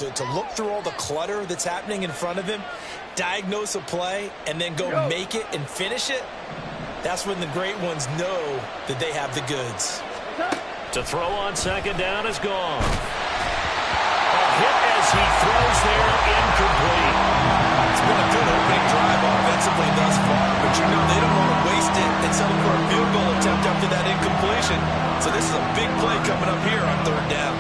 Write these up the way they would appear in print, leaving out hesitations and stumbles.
to look through all the clutter that's happening in front of him, diagnose a play, and then go make it and finish it, that's when the great ones know that they have the goods. To throw on second down is gone. A hit as he throws there, incomplete. It's been a good opening drive offensively thus far, but you know they don't want to waste it and settle for a field goal attempt after that incompletion. So this is a big play coming up here on third down.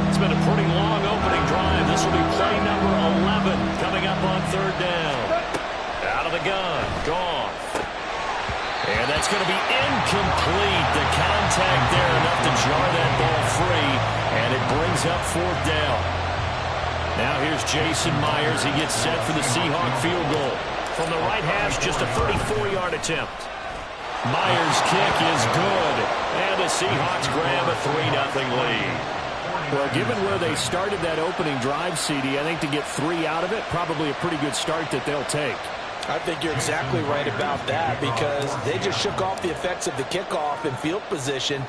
It's been a pretty long opening drive. This will be play number 11 coming up on third down. Out of the gun, gone. And that's going to be incomplete. The contact there enough to jar that ball free, and it brings up fourth down. Now here's Jason Myers. He gets set for the Seahawk field goal. From the right hash, just a 34-yard attempt. Myers' kick is good, and the Seahawks grab a 3-0 lead. Well, given where they started that opening drive, CD, I think to get 3 out of it, probably a pretty good start that they'll take. I think you're exactly right about that because they just shook off the effects of the kickoff in field position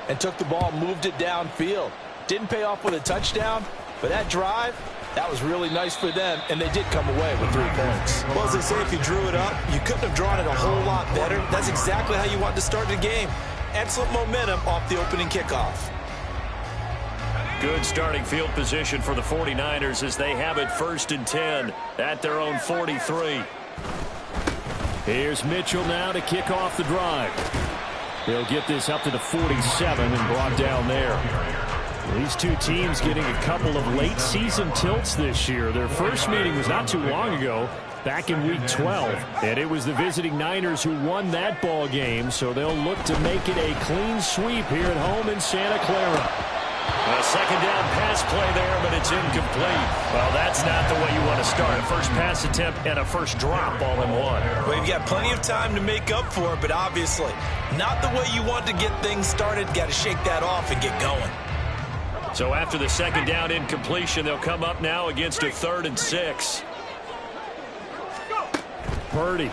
and took the ball and moved it downfield. Didn't pay off with a touchdown, but that drive, that was really nice for them, and they did come away with 3 points. Well, as they say, if you drew it up, you couldn't have drawn it a whole lot better. That's exactly how you want to start the game. Excellent momentum off the opening kickoff. Good starting field position for the 49ers as they have it 1st and 10 at their own 43. Here's Mitchell now to kick off the drive. They'll get this up to the 47 and brought down there. These two teams getting a couple of late season tilts this year. Their first meeting was not too long ago, back in week 12. And it was the visiting Niners who won that ball game, so they'll look to make it a clean sweep here at home in Santa Clara. A second down pass play there, but it's incomplete. Well, that's not the way you want to start. A first pass attempt and a first drop all in one. Well, you've got plenty of time to make up for it, but obviously not the way you want to get things started. Got to shake that off and get going. So after the second down incompletion, they'll come up now against a 3rd and 6. Purdy.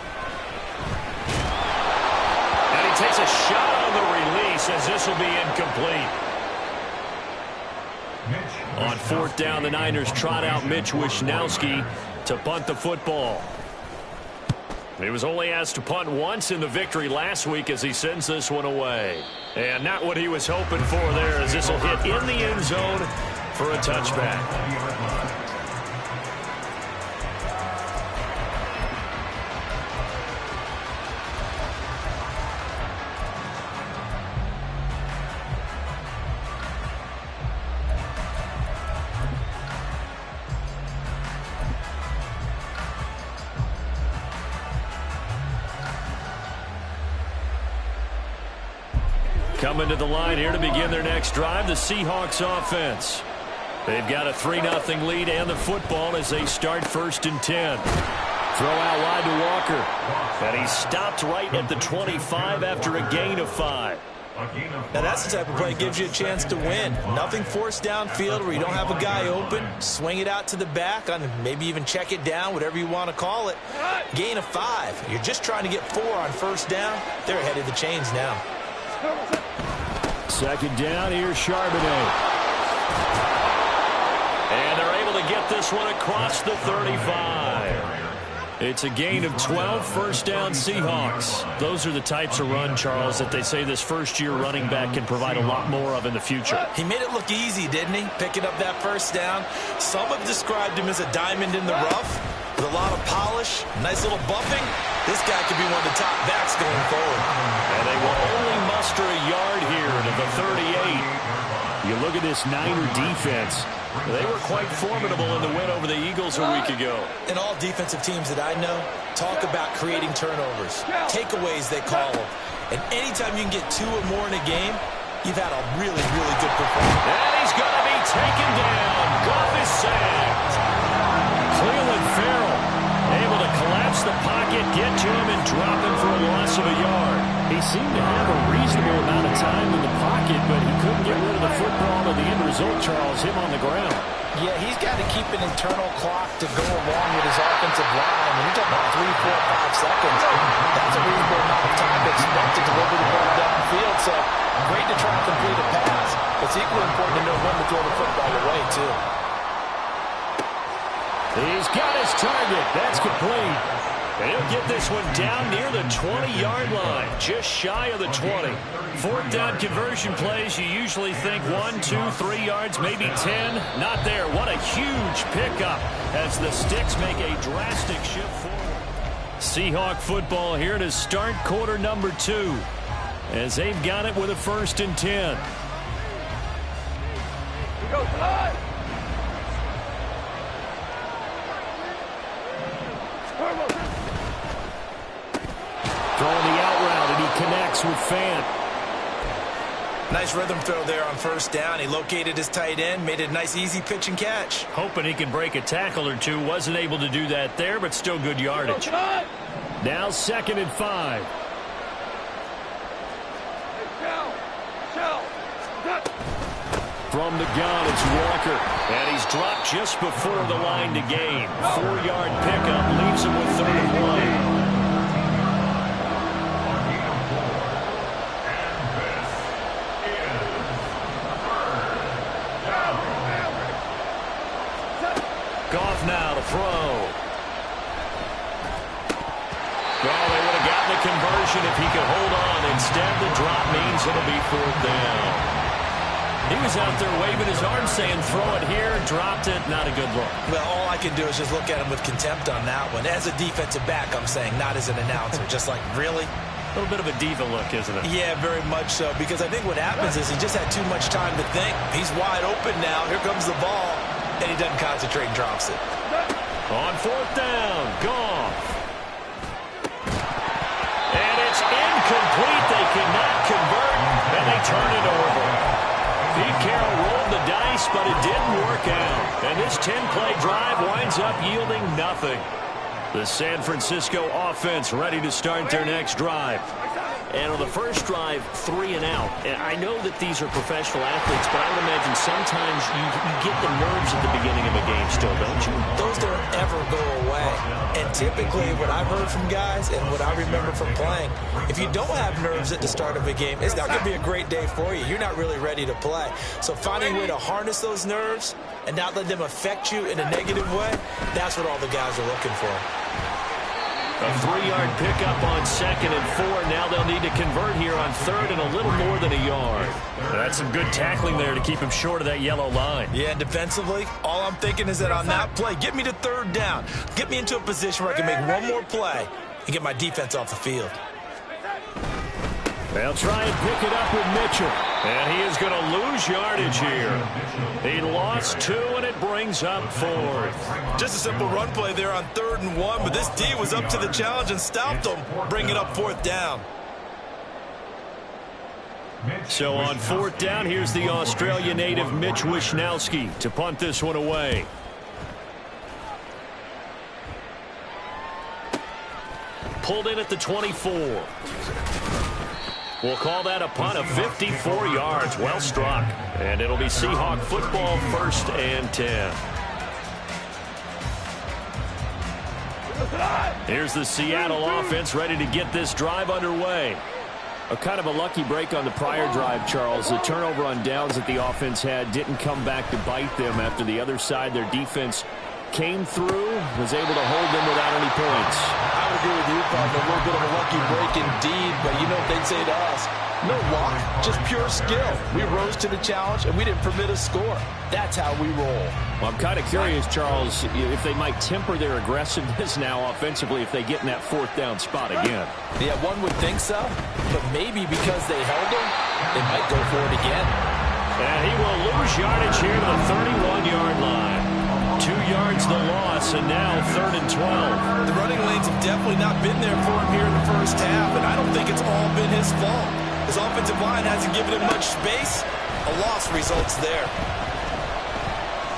And he takes a shot on the release as this will be incomplete. On 4th down, the Niners trot out Mitch Wishnowsky to punt the football. He was only asked to punt once in the victory last week as he sends this one away. And not what he was hoping for there as this will hit in the end zone for a touchback. Coming to the line here to begin their next drive, the Seahawks offense. They've got a 3-0 lead and the football as they start 1st and 10. Throw out wide to Walker. And he stopped right at the 25 after a gain of 5. Now that's the type of play that gives you a chance to win. Nothing forced downfield where you don't have a guy open. Swing it out to the back, on maybe even check it down, whatever you want to call it. Gain of 5. You're just trying to get 4 on 1st down. They're ahead of the chains now. Second down, here's Charbonnet. And they're able to get this one across the 35. It's a gain of 12, 1st down Seahawks. Those are the types of run, Charles, that they say this first-year running back can provide a lot more of in the future. He made it look easy, didn't he? Picking up that 1st down. Some have described him as a diamond in the rough with a lot of polish, nice little buffing. This guy could be one of the top backs going forward. And they will only muster a yard here to the 38. You look at this Niner defense. They were quite formidable in the win over the Eagles a week ago. And all defensive teams that I know talk about creating turnovers. Takeaways, they call them. And anytime you can get 2 or more in a game, you've had a really, really good performance. And he's going to be taken down. Goff is sacked. Cleveland Farrell able to collapse the pocket, get to him, and drop him for a loss of a yard. He seemed to have a reasonable amount of time in the pocket, but he couldn't get rid of the football, and the end result, Charles, him on the ground. Yeah, he's got to keep an internal clock to go along with his offensive line. When you're talking about 3, 4, 5 seconds, that's a reasonable amount of time to expect to deliver the ball downfield. So great to try to complete a pass. It's equally important to know when to throw the He's got his target. That's complete. And he'll get this one down near the 20-yard line, just shy of the 20. Fourth down conversion plays, you usually think 1, 2, 3 yards, maybe 10. Not there. What a huge pickup as the Sticks make a drastic shift forward. Seahawk football here to start quarter number 2 as they've got it with a 1st and 10. Go, slide! Throwing the out route, and he connects with Fant. Nice rhythm throw there on 1st down. He located his tight end, made it a nice, easy pitch and catch. Hoping he can break a tackle or two. Wasn't able to do that there, but still good yardage. Now 2nd and 5. From the gun, it's Walker. And he's dropped just before the line to gain. 4-yard pickup leaves him with 3rd and 1. Goff now to throw. Well, they would have gotten the conversion if he could hold on. Instead, the drop means it'll be 4th down. He was out there waving his arm saying, throw it here, dropped it, not a good look. Well, all I can do is just look at him with contempt on that one. As a defensive back, I'm saying, not as an announcer. Just like, really? A little bit of a diva look, isn't it? Yeah, very much so. Because I think what happens is he just had too much time to think. He's wide open now. Here comes the ball. And he doesn't concentrate and drops it. On 4th down, Goff. And it's incomplete. They cannot convert, and they turn it over. Pete Carroll rolled the dice, but it didn't work out. And this 10-play drive winds up yielding nothing. The San Francisco offense ready to start their next drive. And on the first drive, 3 and out. And I know that these are professional athletes, but I would imagine sometimes you get the nerves at the beginning of a game still, don't you? Those don't ever go away. And typically, what I've heard from guys and what I remember from playing, if you don't have nerves at the start of a game, it's not going to be a great day for you. You're not really ready to play. So finding a way to harness those nerves and not let them affect you in a negative way, that's what all the guys are looking for. A 3-yard pickup on 2nd and 4. Now they'll need to convert here on 3rd and a little more than a yard. That's some good tackling there to keep him short of that yellow line. Yeah, and defensively, all I'm thinking is that on that play, get me to 3rd down. Get me into a position where I can make one more play and get my defense off the field. They'll try and pick it up with Mitchell. And he is going to lose yardage here. He lost 2, and it brings up 4th. Just a simple run play there on 3rd and 1, but this D was up to the challenge and stopped them, bringing up 4th down. So on 4th down, here's the Australia native Mitch Wishnowsky to punt this one away. Pulled in at the 24. We'll call that a punt of 54 yards. Well struck. And it'll be Seahawk football, 1st and 10. Here's the Seattle offense ready to get this drive underway. A kind of a lucky break on the prior drive, Charles. The turnover on downs that the offense had didn't come back to bite them after the other side. Their defense came through, was able to hold them without any points. I would agree with you, Bob. A little bit of a lucky break indeed, but you know what they'd say to us? No luck, just pure skill. We rose to the challenge, and we didn't permit a score. That's how we roll. Well, I'm kind of curious, Charles, if they might temper their aggressiveness now offensively if they get in that 4th down spot again. Yeah, one would think so, but maybe because they held them, they might go for it again. And he will lose yardage here to the 31-yard line. 2 yards the loss, and now 3rd and 12. The running lanes have definitely not been there for him here in the first half, and I don't think it's all been his fault. His offensive line hasn't given him much space. A loss results there.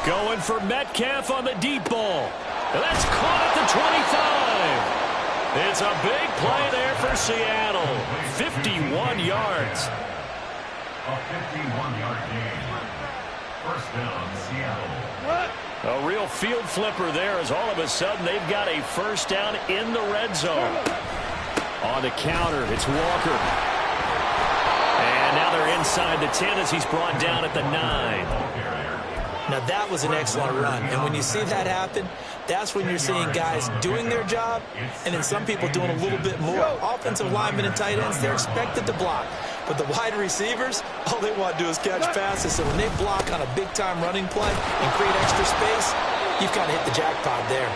Going for Metcalf on the deep ball. That's caught at the 25. It's a big play there for Seattle. 51 yards. A 51-yard gain. 1st down, Seattle. A real field flipper there as all of a sudden they've got a 1st down in the red zone. On the counter, it's Walker. And now they're inside the 10 as he's brought down at the 9. Now, that was an excellent run. And when you see that happen, that's when you're seeing guys doing their job and then some people doing a little bit more. Offensive linemen and tight ends, they're expected to block. But the wide receivers, all they want to do is catch passes. So when they block on a big-time running play and create extra space, you've kind of hit the jackpot there.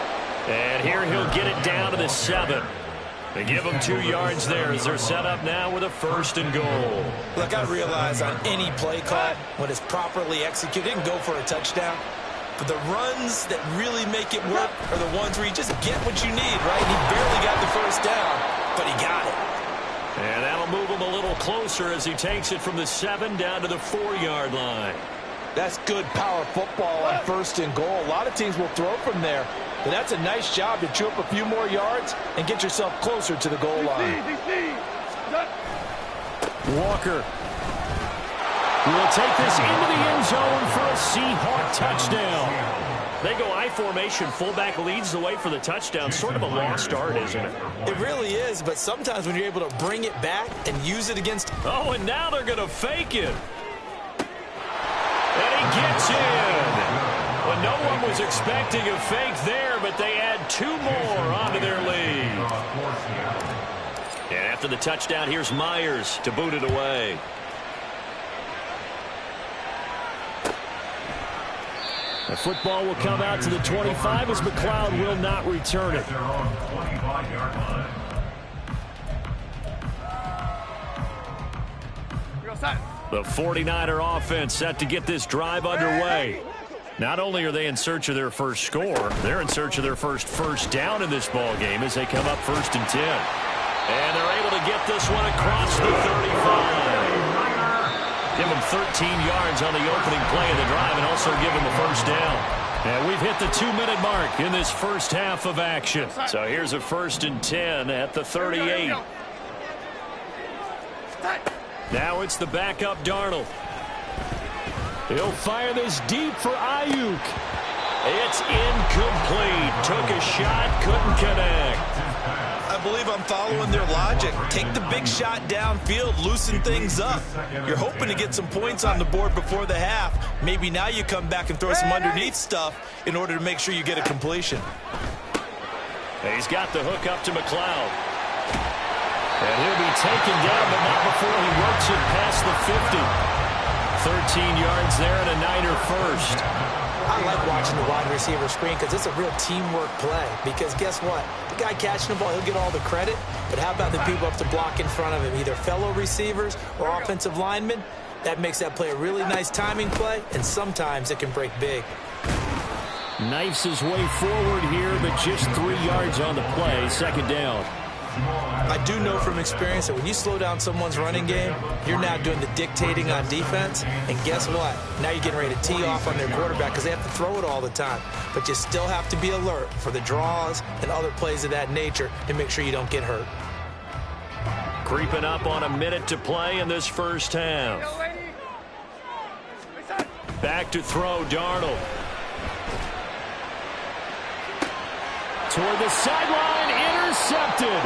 And here he'll get it down to the 7. They give him 2 yards there as they're set up now with a 1st and goal. Look, I realize on any play call, when it's properly executed, it can go for a touchdown. But the runs that really make it work are the ones where you just get what you need, right? He barely got the 1st down, but he got it. And that'll move him a little closer as he takes it from the 7 down to the 4-yard line. That's good power football on 1st and goal. A lot of teams will throw from there. But that's a nice job to chew up a few more yards and get yourself closer to the goal line. Walker will take this into the end zone for a Seahawk touchdown. They go I formation. Fullback leads the way for the touchdown. Sort of a lost art, isn't it? It really is, but sometimes when you're able to bring it back and use it against... Oh, and now they're going to fake it. And he gets in. Well, no one was expecting a fake there, but they add 2 more onto their lead. And after the touchdown, here's Myers to boot it away. The football will come out to the 25 as McLeod will not return it. The 49er offense set to get this drive underway. Not only are they in search of their first score, they're in search of their first down in this ball game as they come up 1st and 10. And they're able to get this one across the 35. Give them 13 yards on the opening play of the drive and also give them a 1st down. And we've hit the 2-minute mark in this first half of action. So here's a 1st and 10 at the 38. Now it's the backup Darnold. He'll fire this deep for Ayuk. It's incomplete. Took a shot, couldn't connect. I believe I'm following their logic. Take the big shot downfield, loosen things up. You're hoping to get some points on the board before the half. Maybe now you come back and throw some underneath stuff in order to make sure you get a completion. He's got the hook up to McLeod. And he'll be taken down, but not before he works it past the 50. 13 yards there and a Niner 1st. I like watching the wide receiver screen because it's a real teamwork play. Because guess what? The guy catching the ball, he'll get all the credit. But how about the people up to block in front of him, either fellow receivers or offensive linemen? That makes that play a really nice timing play, and sometimes it can break big. Knifes his way forward here, but just 3 yards on the play. 2nd down. I do know from experience that when you slow down someone's running game, you're now doing the dictating on defense. And guess what? Now you're getting ready to tee off on their quarterback because they have to throw it all the time. But you still have to be alert for the draws and other plays of that nature to make sure you don't get hurt. Creeping up on a minute to play in this first half. Back to throw, Darnold. Toward the sideline, intercepted.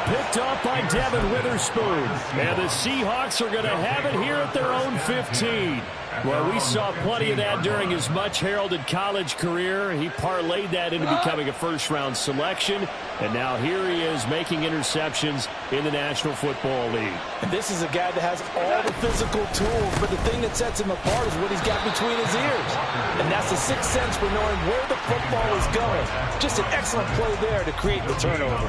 Picked off by Devin Witherspoon. And the Seahawks are going to have it here at their own 15. Well, we saw plenty of that during his much-heralded college career. He parlayed that into becoming a first-round selection. And now here he is making interceptions in the National Football League. And this is a guy that has all the physical tools, but the thing that sets him apart is what he's got between his ears. And that's the sixth sense for knowing where the football is going. Just an excellent play there to create the turnover.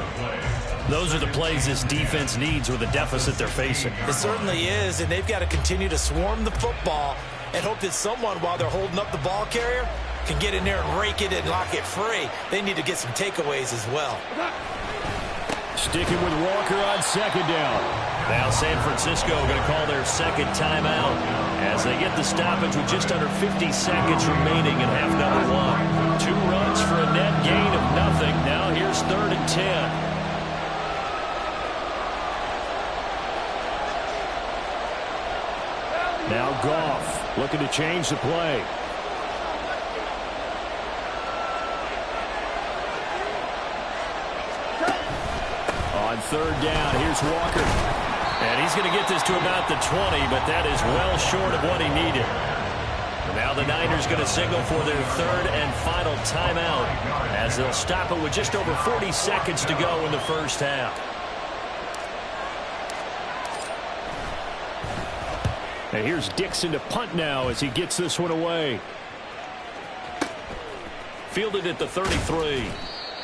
Those are the plays this defense needs with the deficit they're facing. It certainly is, and they've got to continue to swarm the football and hope that someone, while they're holding up the ball carrier, can get in there and rake it and lock it free. They need to get some takeaways as well. Sticking with Walker on 2nd down. Now San Francisco going to call their second timeout as they get the stoppage with just under 50 seconds remaining in half number 1. 2 runs for a net gain of nothing. Now here's 3rd and 10. Now Goff looking to change the play. On 3rd down, here's Walker. And he's going to get this to about the 20, but that is well short of what he needed. Now the Niners going to signal for their third and final timeout as they'll stop it with just over 40 seconds to go in the first half. And here's Dixon to punt now as he gets this one away. Fielded at the 33.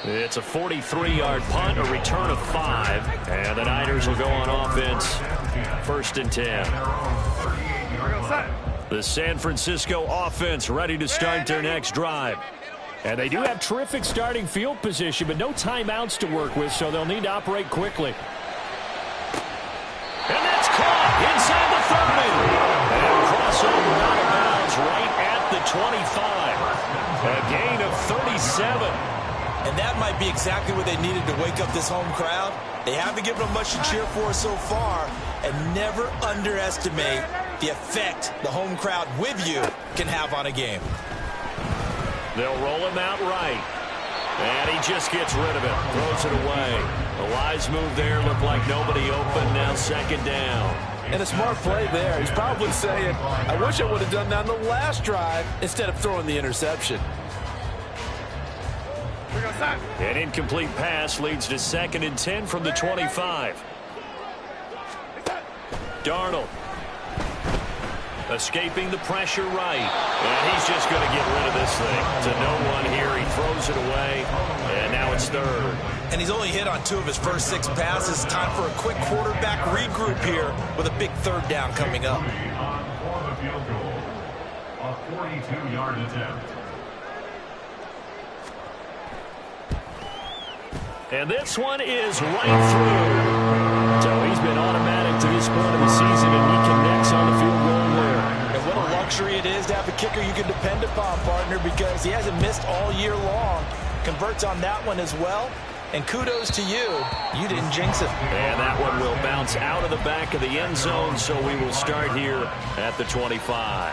It's a 43-yard punt, a return of 5. And the Niners will go on offense. 1st and 10. The San Francisco offense ready to start their next drive. And they do have terrific starting field position, but no timeouts to work with, so they'll need to operate quickly. And that's caught inside the 30. And crossover out of bounds right at the 25. A gain of 37. And that might be exactly what they needed to wake up this home crowd. They haven't given them much to cheer for so far, and never underestimate the effect the home crowd with you can have on a game. They'll roll him out right. And he just gets rid of it. Throws it away. A wise move there. Looked like nobody open. Now 2nd down. And a smart play there. He's probably saying, I wish I would have done that on the last drive instead of throwing the interception. An incomplete pass leads to 2nd and 10 from the 25. Darnold. Escaping the pressure right. And he's just going to get rid of this thing. To no one here. He throws it away. And now it's 3rd. And he's only hit on 2 of his first 6 passes. Time for a quick quarterback regroup here with a big 3rd down coming up. For the field goal, a 42-yard attempt. And this one is right through. So he's been automatic to this point of the season, and he connects on the field goal there. And what a luxury it is to have a kicker you can depend upon, partner, because he hasn't missed all year long. Converts on that one as well. And kudos to you. You didn't jinx it. And that one will bounce out of the back of the end zone, so we will start here at the 25.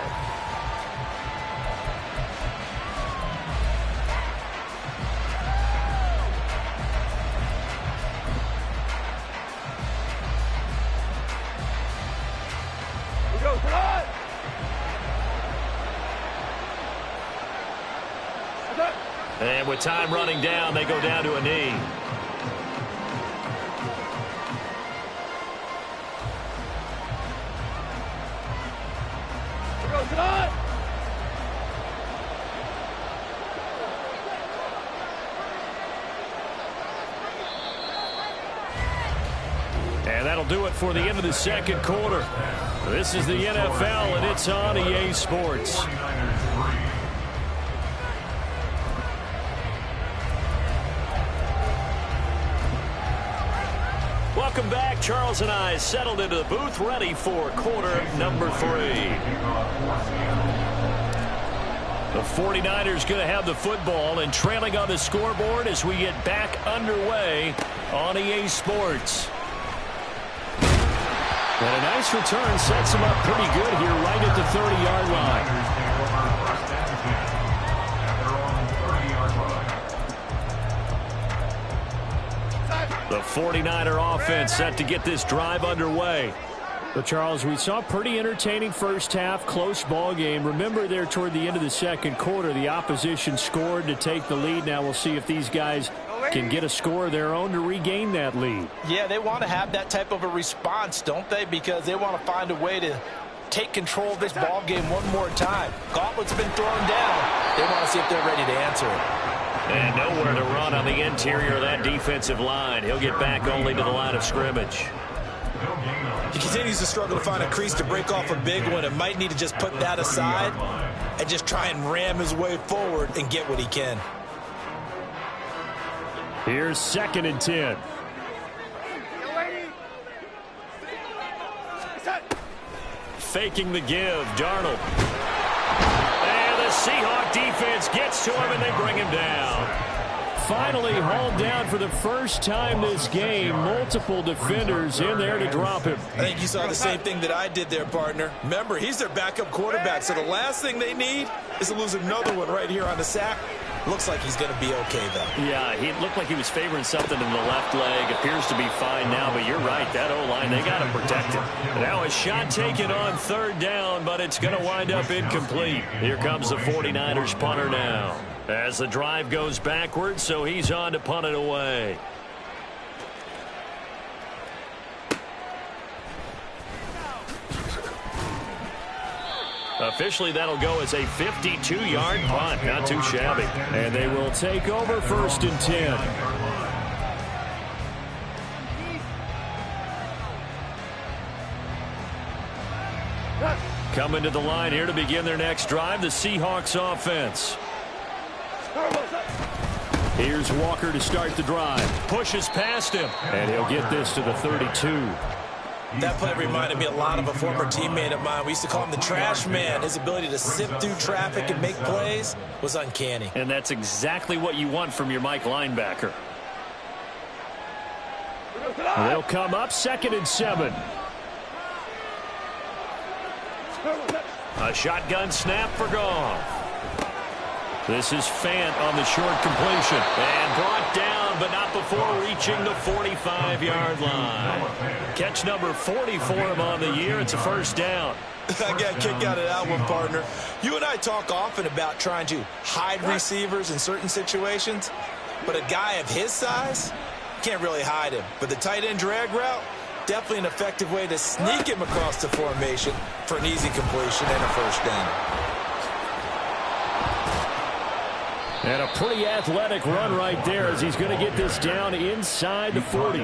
And with time running down, they go down to a knee. And that'll do it for the end of the 2nd quarter. This is the NFL, and it's on EA Sports. Welcome back. Charles and I settled into the booth, ready for quarter number 3. The 49ers going to have the football and trailing on the scoreboard as we get back underway on EA Sports. And a nice return sets him up pretty good here right at the 30-yard line. The 49er offense set to get this drive underway. But, Charles, we saw a pretty entertaining first half, close ball game. Remember there toward the end of the 2nd quarter, the opposition scored to take the lead. Now we'll see if these guys can get a score of their own to regain that lead. Yeah, they want to have that type of a response, don't they? Because they want to find a way to take control of this ball game one more time. Gauntlet's been thrown down. They want to see if they're ready to answer it. And nowhere to run on the interior of that defensive line. He'll get back only to the line of scrimmage. He continues to struggle to find a crease to break off a big one and might need to just put that aside and just try and ram his way forward and get what he can. Here's 2nd and 10. Faking the give, Darnold. And the Seahawk defense gets to him, and they bring him down. Finally hauled down for the first time this game. Multiple defenders in there to drop him. I think you saw the same thing that I did there, partner. Remember, he's their backup quarterback, so the last thing they need is to lose another one right here on the sack. Looks like he's going to be okay, though. Yeah, he looked like he was favoring something in the left leg. Appears to be fine now, but you're right. That O-line, they got to protect him. Now a shot taken on third down, but it's going to wind up incomplete. Here comes the 49ers punter now. As the drive goes backwards, so he's on to punt it away. Officially, that'll go as a 52-yard punt. Not too shabby. And they will take over 1st and 10. Coming to the line here to begin their next drive, the Seahawks offense. Here's Walker to start the drive. Pushes past him. And he'll get this to the 32. That play reminded me a lot of a former teammate of mine. We used to call him the trash man. His ability to sift through traffic and make plays was uncanny. And that's exactly what you want from your Mike linebacker. They'll come up 2nd and 7. A shotgun snap for Goff. This is Fant on the short completion. And brought down, but not before reaching the 45-yard line. Catch number 40 for him on the year. It's a 1st down. I got a kick out of that one, partner. You and I talk often about trying to hide receivers in certain situations, but a guy of his size, can't really hide him. But the tight end drag route, definitely an effective way to sneak him across the formation for an easy completion and a 1st down. And a pretty athletic run right there as he's going to get this down inside the 40.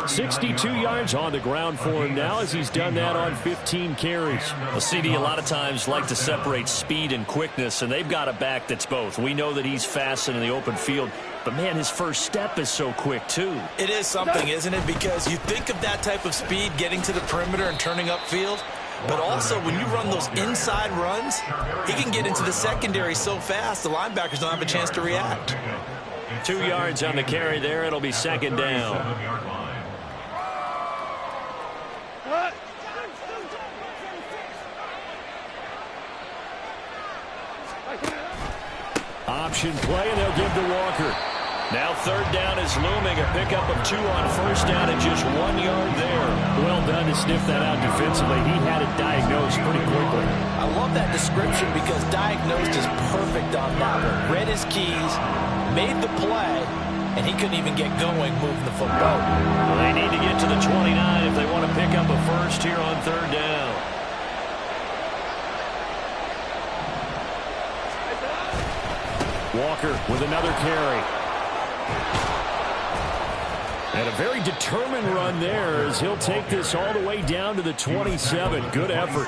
62 yards on the ground for him now as he's done that on 15 carries. A CD a lot of times like to separate speed and quickness, and they've got a back that's both. We know that he's fast in the open field, but, man, his first step is so quick, too. It is something, isn't it? Because you think of that type of speed getting to the perimeter and turning upfield, but also when you run those inside runs, he can get into the secondary so fast the linebackers don't have a chance to react. 2 yards on the carry there. It'll be 2nd down. Option play, and they'll give to Walker. Now 3rd down is looming. A pickup of 2 on 1st down and just 1 yard there. Well done to sniff that out defensively. He had it diagnosed pretty quickly. I love that description because diagnosed is perfect on that one. Read his keys, made the play, and he couldn't even get going moving the football. Well, they need to get to the 29 if they want to pick up a 1st here on 3rd down. Walker with another carry. And a very determined run there as he'll take this all the way down to the 27. Good effort.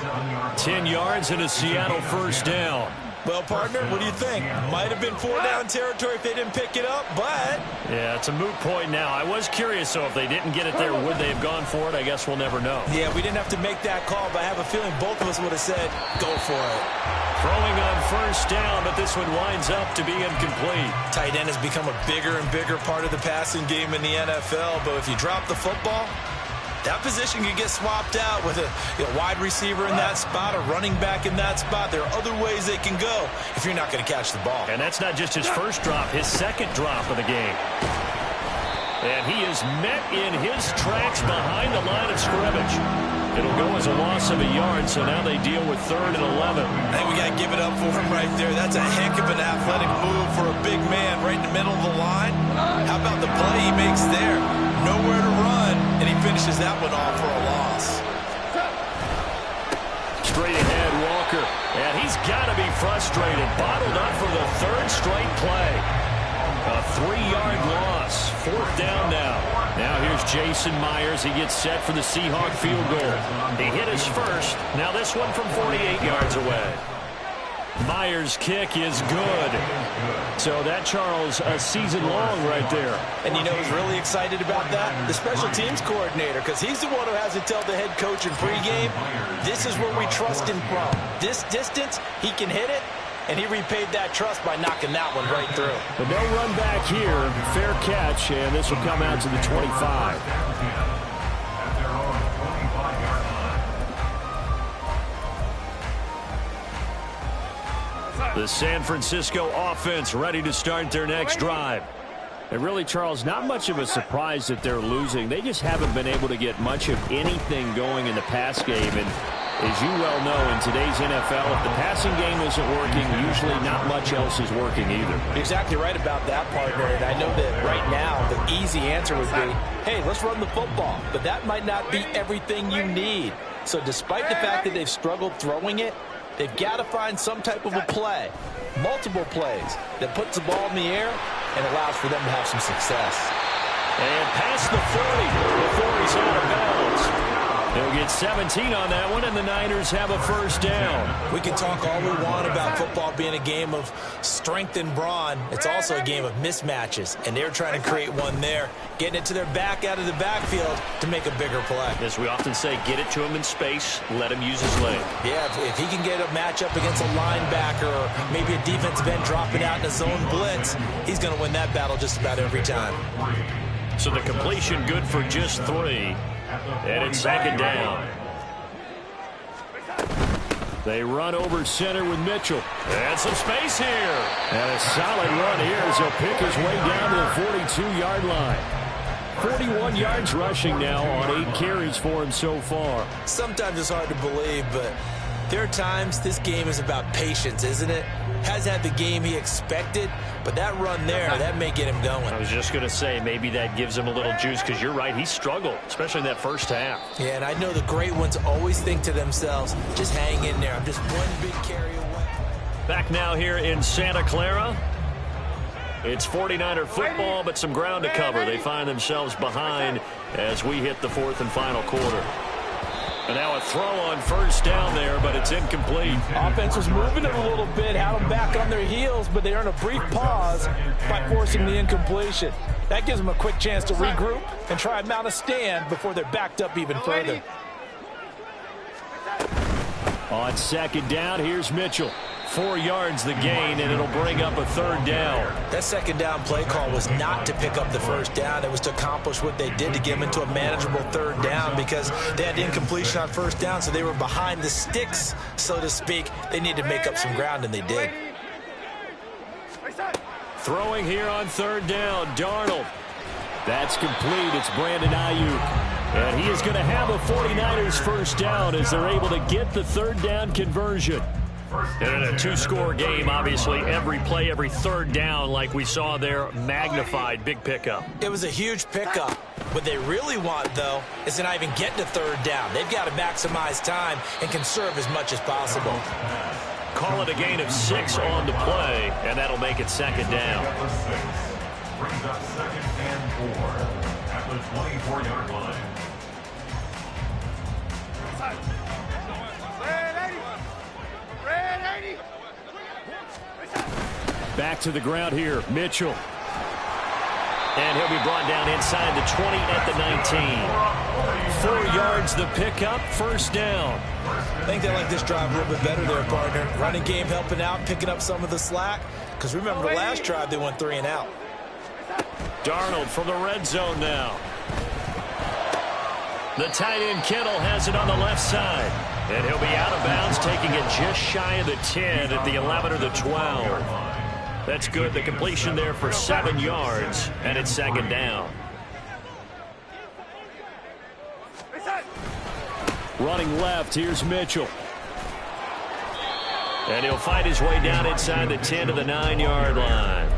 10 yards and a Seattle 1st down. Well, partner, what do you think? Might have been 4-down territory if they didn't pick it up, but... Yeah, it's a moot point now. I was curious, so if they didn't get it there, would they have gone for it? I guess we'll never know. Yeah, we didn't have to make that call, but I have a feeling both of us would have said, go for it. Throwing on 1st down, but this one winds up to be incomplete. Tight end has become a bigger and bigger part of the passing game in the NFL, but if you drop the football, that position could get swapped out with a wide receiver in that spot, a running back in that spot. There are other ways they can go if you're not going to catch the ball. And that's not just his first drop, his second drop of the game. And he is met in his tracks behind the line of scrimmage. It'll go as a loss of a yard, so now they deal with 3rd and 11. I think we got to give it up for him right there. That's a heck of an athletic move for a big man right in the middle of the line. How about the play he makes there? Nowhere to run, and he finishes that one off for a loss. Straight ahead, Walker. And he's got to be frustrated. Bottled up for the 3rd straight play. A 3-yard loss. 4th down now. Now here's Jason Myers. He gets set for the Seahawk field goal. He hit his first. Now this one from 48 yards away. Myers' kick is good. So that, Charles, a season long right there. And you know who's really excited about that? The special teams coordinator, because he's the one who has to tell the head coach in pregame, this is where we trust him from. This distance, he can hit it, and he repaid that trust by knocking that one right through. But no run back here. Fair catch, and this will come out to the 25. The San Francisco offense ready to start their next drive. And really, Charles, not much of a surprise that they're losing. They just haven't been able to get much of anything going in the pass game. And as you well know, in today's NFL, if the passing game isn't working, usually not much else is working either. You're exactly right about that, partner. And I know that right now the easy answer would be, hey, let's run the football. But that might not be everything you need. So despite the fact that they've struggled throwing it, they've got to find some type of a play, multiple plays, that puts the ball in the air and allows for them to have some success. And past the 40 before he's out of bounds. They'll get 17 on that one, and the Niners have a first down. We can talk all we want about football being a game of strength and brawn. It's also a game of mismatches, and they're trying to create one there, getting it to their back out of the backfield to make a bigger play. As we often say, get it to him in space, let him use his leg. Yeah, if he can get a matchup against a linebacker or maybe a defensive end dropping out in a zone blitz, he's going to win that battle just about every time. So the completion good for just 3. And it's second down. They run over center with Mitchell. And some space here. And a solid run here as he'll pick his way down to the 42-yard line. 41 yards rushing now on 8 carries for him so far. Sometimes it's hard to believe, but there are times this game is about patience, isn't it? Has had the game he expected, but that run there, that may get him going. I was just going to say, maybe that gives him a little juice, because you're right, he struggled, especially in that first half. Yeah, and I know the great ones always think to themselves, just hang in there. I'm just one big carry away. Back now here in Santa Clara. It's 49er football, but some ground to cover. They find themselves behind as we hit the 4th and final quarter. And now a throw on first down there, but it's incomplete. Offense was moving it a little bit, had them back on their heels, but they earn a brief pause by forcing the incompletion. That gives them a quick chance to regroup and try and mount a stand before they're backed up even further. On second down, here's Mitchell. 4 yards the gain, and it'll bring up a 3rd down. That second down play call was not to pick up the first down. It was to accomplish what they did to get them into a manageable 3rd down because they had incompletion on first down, so they were behind the sticks, so to speak. They needed to make up some ground, and they did. Throwing here on 3rd down, Darnold. That's complete. It's Brandon Ayuk. And he is going to have a 49ers first down as they're able to get the 3rd down conversion. And in a 2-score game, obviously, every play, every 3rd down, like we saw there, magnified, big pickup. It was a huge pickup. What they really want, though, is to not even get to 3rd down. They've got to maximize time and conserve as much as possible. Call it a gain of 6 on the play, and that'll make it 2nd down. Brings up 2nd and 4 at the 24-yard line. Back to the ground here, Mitchell. And he'll be brought down inside the 20 at the 19. 4 yards the pickup, first down. I think they like this drive a little bit better there, partner. Running game helping out, picking up some of the slack. Because remember, the last drive they went 3 and out. Darnold from the red zone now. The tight end Kittle has it on the left side. And he'll be out of bounds, taking it just shy of the 10 at the 11 or the 12. That's good. The completion there for 7 yards, and it's 2nd down. Running left, here's Mitchell. And he'll fight his way down inside the 10 to the 9-yard line.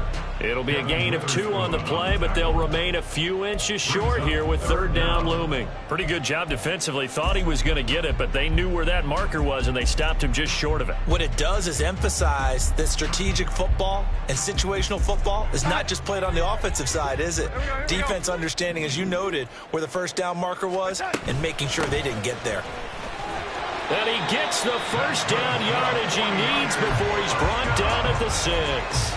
It'll be a gain of 2 on the play, but they'll remain a few inches short here with 3rd down looming. Pretty good job defensively. Thought he was going to get it, but they knew where that marker was, and they stopped him just short of it. What it does is emphasize that strategic football and situational football is not just played on the offensive side, is it? Defense understanding, as you noted, where the first down marker was and making sure they didn't get there. And he gets the first down yardage he needs before he's brought down at the 6.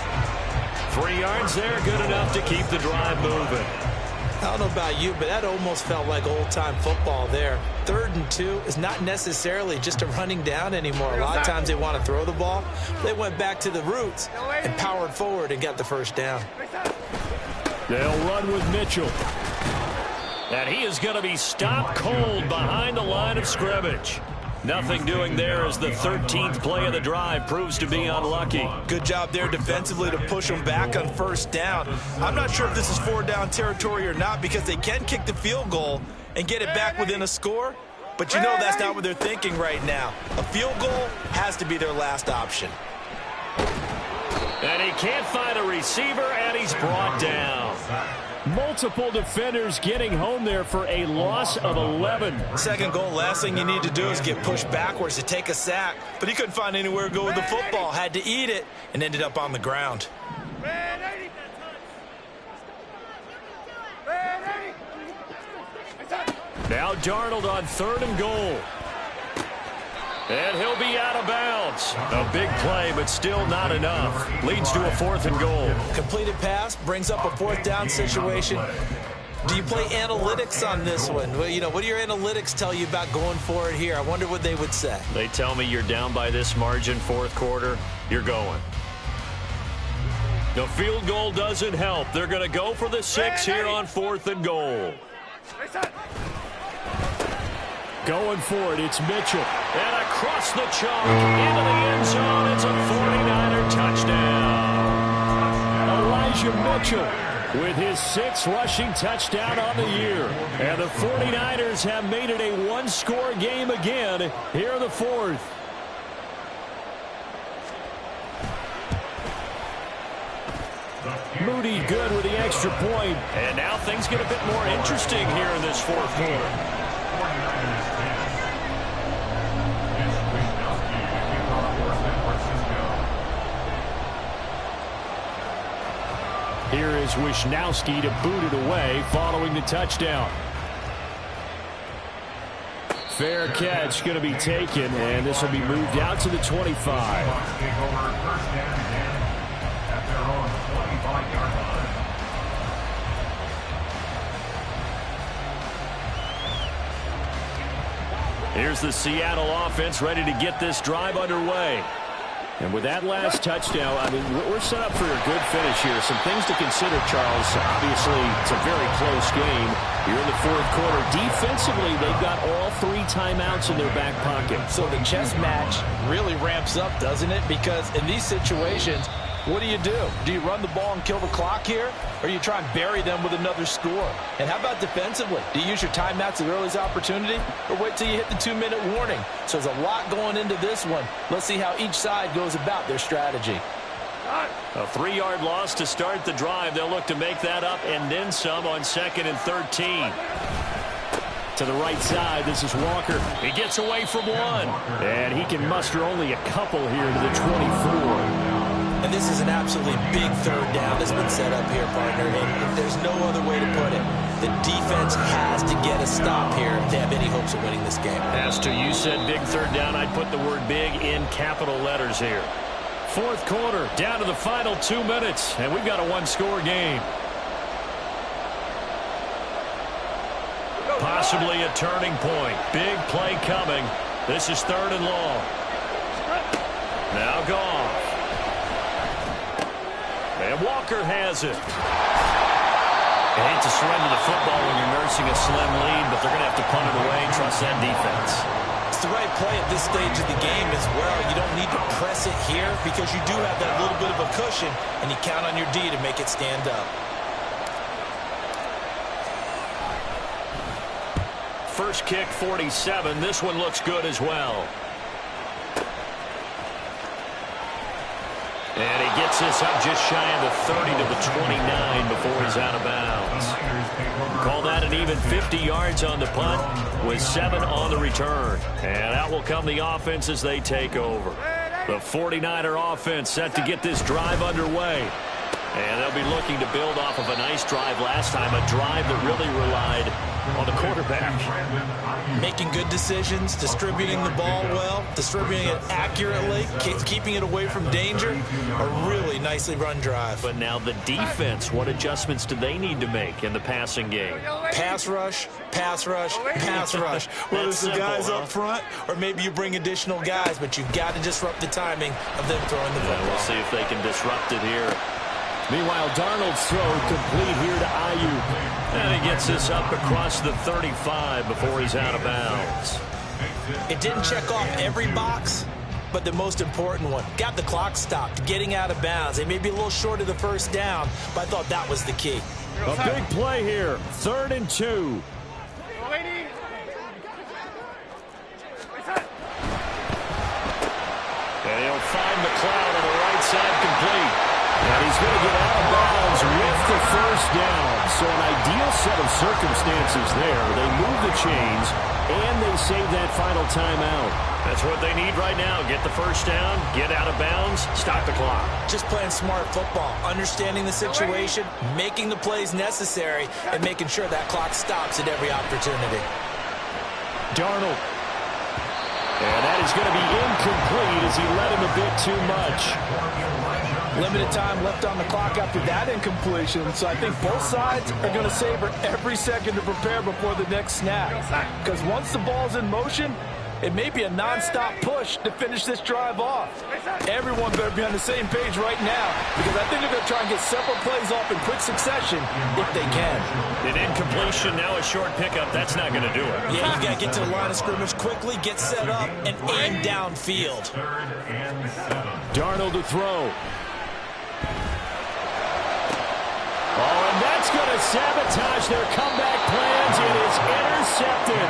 3 yards there, good enough to keep the drive moving. I don't know about you, but that almost felt like old-time football there. 3rd and 2 is not necessarily just a running down anymore. A lot of times they want to throw the ball. They went back to the roots and powered forward and got the first down. They'll run with Mitchell. And he is going to be stopped cold behind the line of scrimmage. Nothing doing there as the 13th play of the drive proves to be unlucky. Good job there defensively to push them back on first down. I'm not sure if this is 4-down territory or not because they can kick the field goal and get it back within a score. But you know that's not what they're thinking right now. A field goal has to be their last option. And he can't find a receiver, and he's brought down. Multiple defenders getting home there for a loss of 11. Second goal, last thing you need to do is get pushed backwards to take a sack. But he couldn't find anywhere to go with the football. Had to eat it and ended up on the ground. Now Darnold on 3rd and goal. And he'll be out of bounds. A big play, but still not enough. Leads to a 4th and goal. Completed pass brings up a 4th down situation. Do you play analytics on this one? Well, you know, what do your analytics tell you about going for it here? I wonder what they would say. They tell me you're down by this margin 4th quarter, you're going. The field goal doesn't help. They're going to go for the 6 here on 4th and goal. Going for it, it's Mitchell. And across the chalk into the end zone. It's a 49er touchdown. Elijah Mitchell with his 6th rushing touchdown on the year. And the 49ers have made it a one-score game again here in the 4th. Moody good with the extra point. And now things get a bit more interesting here in this 4th quarter. Here is Wisnowski to boot it away following the touchdown. Fair catch going to be taken, and this will be moved out to the 25. Here's the Seattle offense ready to get this drive underway. And with that last touchdown, I mean, we're set up for a good finish here. Some things to consider, Charles. Obviously, it's a very close game. You're in the 4th quarter. Defensively, they've got all 3 timeouts in their back pocket. So the chess match really ramps up, doesn't it? Because in these situations, what do? Do you run the ball and kill the clock here? Or do you try and bury them with another score? And how about defensively? Do you use your timeouts at earliest opportunity? Or wait till you hit the 2-minute warning? So there's a lot going into this one. Let's see how each side goes about their strategy. A 3-yard loss to start the drive. They'll look to make that up and then some on 2nd and 13. To the right side, this is Walker. He gets away from one. And he can muster only a couple here to the 24. And this is an absolutely big 3rd down that's been set up here, partner. And there's no other way to put it. The defense has to get a stop here to have any hopes of winning this game. As to you said big 3rd down, I'd put the word big in capital letters here. 4th quarter, down to the final 2 minutes, and we've got a one-score game. Possibly a turning point. Big play coming. This is 3rd and long. Now gone. And Walker has it. I hate to surrender the football when you're nursing a slim lead, but they're going to have to punt it away and trust that defense. It's the right play at this stage of the game as well. You don't need to press it here because you do have that little bit of a cushion, and you count on your D to make it stand up. First kick, 47. This one looks good as well. And he gets this up just shy of the 30 to the 29 before he's out of bounds. Call that an even 50 yards on the punt with 7 on the return. And out will come the offense as they take over. The 49er offense set to get this drive underway. And they'll be looking to build off of a nice drive last time, a drive that really relied on the quarterback. Making good decisions, distributing the ball well, distributing it accurately, keeping it away from danger. A really nicely run drive. But now the defense, what adjustments do they need to make in the passing game? Pass rush, pass rush, pass rush. Whether it's the guys up front or maybe you bring additional guys, but you've got to disrupt the timing of them throwing the football. We'll see if they can disrupt it here. Meanwhile, Darnold's throw complete here to Ayuk. And he gets this up across the 35 before he's out of bounds. It didn't check off every box, but the most important one. Got the clock stopped, getting out of bounds. They may be a little short of the first down, but I thought that was the key. A big play here. 3rd and 2. And he'll find McLeod on the right side complete. And he's going to get out of bounds with the first down. So an ideal set of circumstances there. They move the chains, and they save that final timeout. That's what they need right now. Get the first down, get out of bounds, stop the clock. Just playing smart football, understanding the situation, making the plays necessary, and making sure that clock stops at every opportunity. Darnold. And that is going to be incomplete as he led him a bit too much. Limited time left on the clock after that incompletion, so I think both sides are going to savor every second to prepare before the next snap. Because once the ball's in motion, it may be a non-stop push to finish this drive off. Everyone better be on the same page right now, because I think they're going to try and get several plays off in quick succession if they can. An incompletion, now a short pickup, that's not going to do it. Yeah, you got to get to the line of scrimmage quickly, get set up, and aim downfield. Darnold to throw. Oh, and that's going to sabotage their comeback plans. It is intercepted.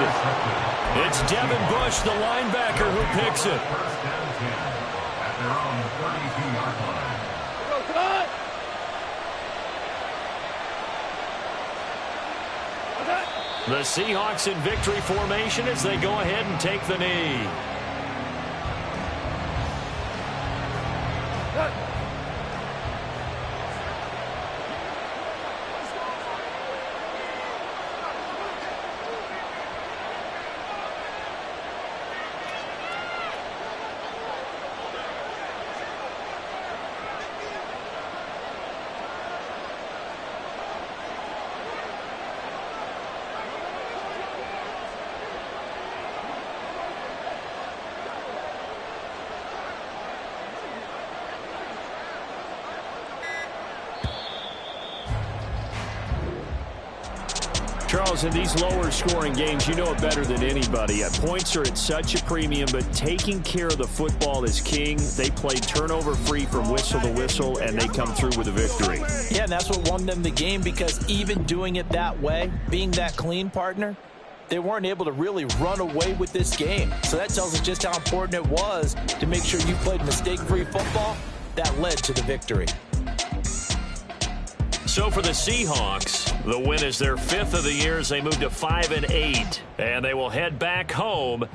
It's Devin Bush, the linebacker, who picks it. The Seahawks in victory formation as they go ahead and take the knee. Charles, in these lower scoring games, you know it better than anybody. Points are at such a premium, but taking care of the football is king. They played turnover-free from whistle to whistle, and they come through with a victory. Yeah, and that's what won them the game, because even doing it that way, being that clean partner, they weren't able to really run away with this game. So that tells us just how important it was to make sure you played mistake-free football. That led to the victory. So for the Seahawks, the win is their 5th of the year as they move to 5-8, and they will head back home